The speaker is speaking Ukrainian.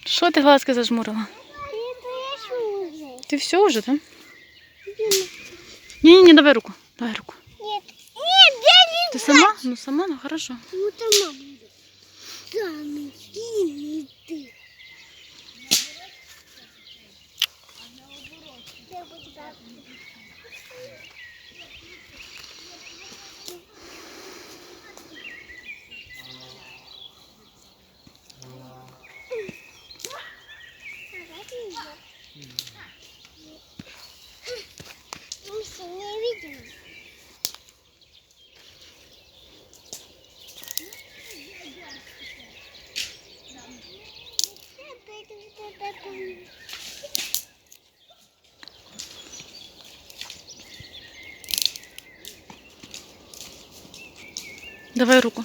Що ти глазки зажмурила? Ти все вже, так? Ні, давай руку. Давай руку. Нет, я не Ти сама? Ну сама, ну хорошо. Ну, сама буду. Самый сильный ты. Я буду так. Мы все не видим. Давай руку.